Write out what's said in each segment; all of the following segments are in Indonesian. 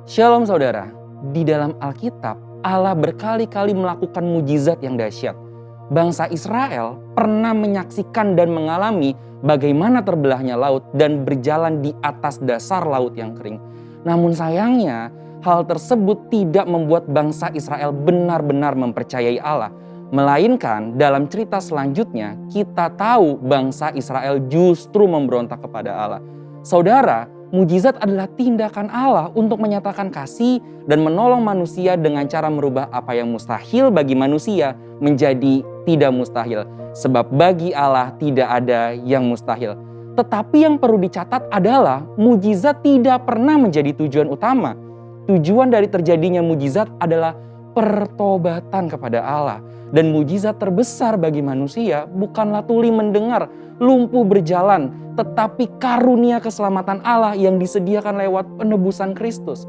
Shalom saudara, di dalam Alkitab Allah berkali-kali melakukan mujizat yang dahsyat. Bangsa Israel pernah menyaksikan dan mengalami bagaimana terbelahnya laut dan berjalan di atas dasar laut yang kering. Namun sayangnya hal tersebut tidak membuat bangsa Israel benar-benar mempercayai Allah. Melainkan dalam cerita selanjutnya kita tahu bangsa Israel justru memberontak kepada Allah. Saudara, mujizat adalah tindakan Allah untuk menyatakan kasih dan menolong manusia dengan cara merubah apa yang mustahil bagi manusia menjadi tidak mustahil. Sebab bagi Allah tidak ada yang mustahil. Tetapi yang perlu dicatat adalah mujizat tidak pernah menjadi tujuan utama. Tujuan dari terjadinya mujizat adalah pertobatan kepada Allah. Dan mujizat terbesar bagi manusia bukanlah tuli mendengar, lumpuh berjalan, tetapi karunia keselamatan Allah yang disediakan lewat penebusan Kristus.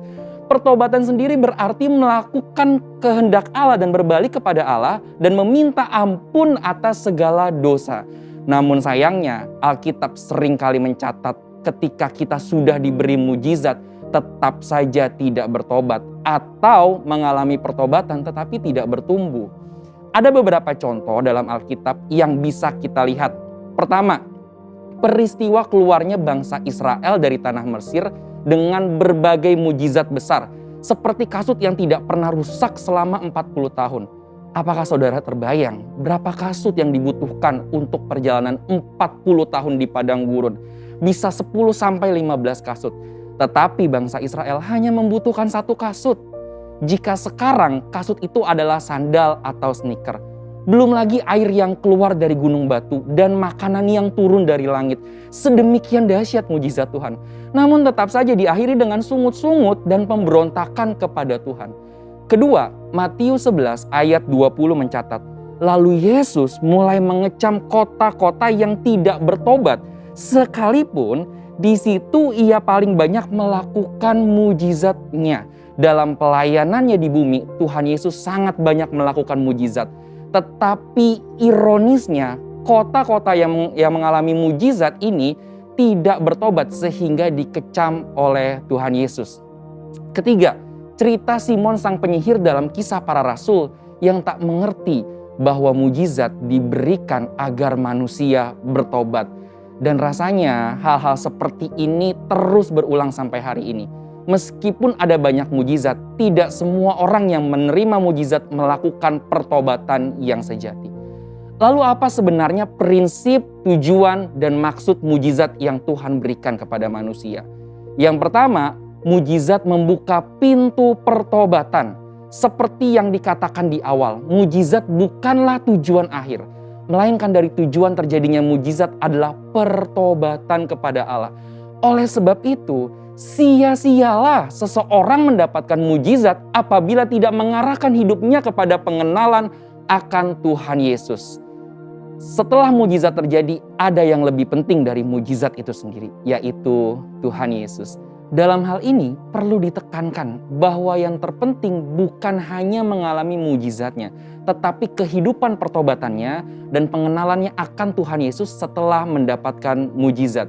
Pertobatan sendiri berarti melakukan kehendak Allah dan berbalik kepada Allah dan meminta ampun atas segala dosa. Namun sayangnya Alkitab seringkali mencatat ketika kita sudah diberi mujizat tetap saja tidak bertobat atau mengalami pertobatan tetapi tidak bertumbuh. Ada beberapa contoh dalam Alkitab yang bisa kita lihat. Pertama, peristiwa keluarnya bangsa Israel dari tanah Mesir dengan berbagai mujizat besar. Seperti kasut yang tidak pernah rusak selama 40 tahun. Apakah saudara terbayang berapa kasut yang dibutuhkan untuk perjalanan 40 tahun di padang gurun? Bisa 10-15 kasut. Tetapi bangsa Israel hanya membutuhkan satu kasut. Jika sekarang kasut itu adalah sandal atau sneaker. Belum lagi air yang keluar dari gunung batu dan makanan yang turun dari langit. Sedemikian dahsyat mujizat Tuhan. Namun tetap saja diakhiri dengan sungut-sungut dan pemberontakan kepada Tuhan. Kedua, Matius 11 ayat 20 mencatat. Lalu Yesus mulai mengecam kota-kota yang tidak bertobat. Sekalipun di situ ia paling banyak melakukan mujizatnya. Dalam pelayanannya di bumi, Tuhan Yesus sangat banyak melakukan mujizat. Tetapi ironisnya, kota-kota yang mengalami mujizat ini tidak bertobat sehingga dikecam oleh Tuhan Yesus. Ketiga, cerita Simon sang penyihir dalam Kisah Para Rasul yang tak mengerti bahwa mujizat diberikan agar manusia bertobat. Dan rasanya hal-hal seperti ini terus berulang sampai hari ini. Meskipun ada banyak mujizat, tidak semua orang yang menerima mujizat melakukan pertobatan yang sejati. Lalu apa sebenarnya prinsip, tujuan, dan maksud mujizat yang Tuhan berikan kepada manusia? Yang pertama, mujizat membuka pintu pertobatan. Seperti yang dikatakan di awal, mujizat bukanlah tujuan akhir. Melainkan dari tujuan terjadinya mujizat adalah pertobatan kepada Allah. Oleh sebab itu, sia-sialah seseorang mendapatkan mujizat apabila tidak mengarahkan hidupnya kepada pengenalan akan Tuhan Yesus. Setelah mujizat terjadi, ada yang lebih penting dari mujizat itu sendiri, yaitu Tuhan Yesus. Dalam hal ini perlu ditekankan bahwa yang terpenting bukan hanya mengalami mujizatnya, tetapi kehidupan pertobatannya dan pengenalannya akan Tuhan Yesus setelah mendapatkan mujizat.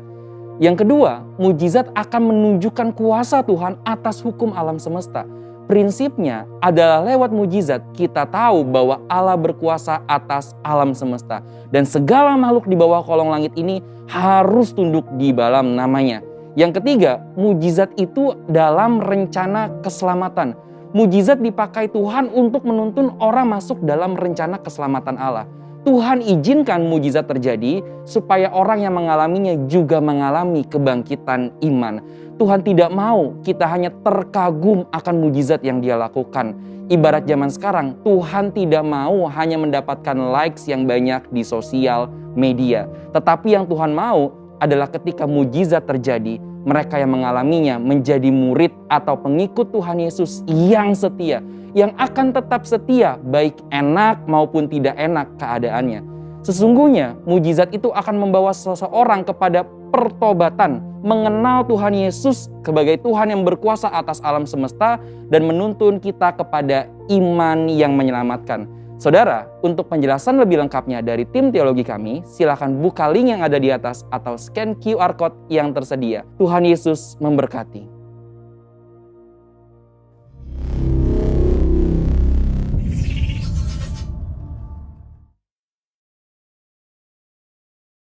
Yang kedua, mujizat akan menunjukkan kuasa Tuhan atas hukum alam semesta. Prinsipnya adalah lewat mujizat kita tahu bahwa Allah berkuasa atas alam semesta. Dan segala makhluk di bawah kolong langit ini harus tunduk di dalam namanya. Yang ketiga, mujizat itu dalam rencana keselamatan. Mujizat dipakai Tuhan untuk menuntun orang masuk dalam rencana keselamatan Allah. Tuhan izinkan mujizat terjadi supaya orang yang mengalaminya juga mengalami kebangkitan iman. Tuhan tidak mau kita hanya terkagum akan mujizat yang Dia lakukan. Ibarat zaman sekarang, Tuhan tidak mau hanya mendapatkan likes yang banyak di sosial media. Tetapi yang Tuhan mau adalah ketika mujizat terjadi, mereka yang mengalaminya menjadi murid atau pengikut Tuhan Yesus yang setia. Yang akan tetap setia baik enak maupun tidak enak keadaannya. Sesungguhnya mujizat itu akan membawa seseorang kepada pertobatan, mengenal Tuhan Yesus sebagai Tuhan yang berkuasa atas alam semesta dan menuntun kita kepada iman yang menyelamatkan. Saudara, untuk penjelasan lebih lengkapnya dari tim teologi kami, silakan buka link yang ada di atas atau scan QR code yang tersedia. Tuhan Yesus memberkati.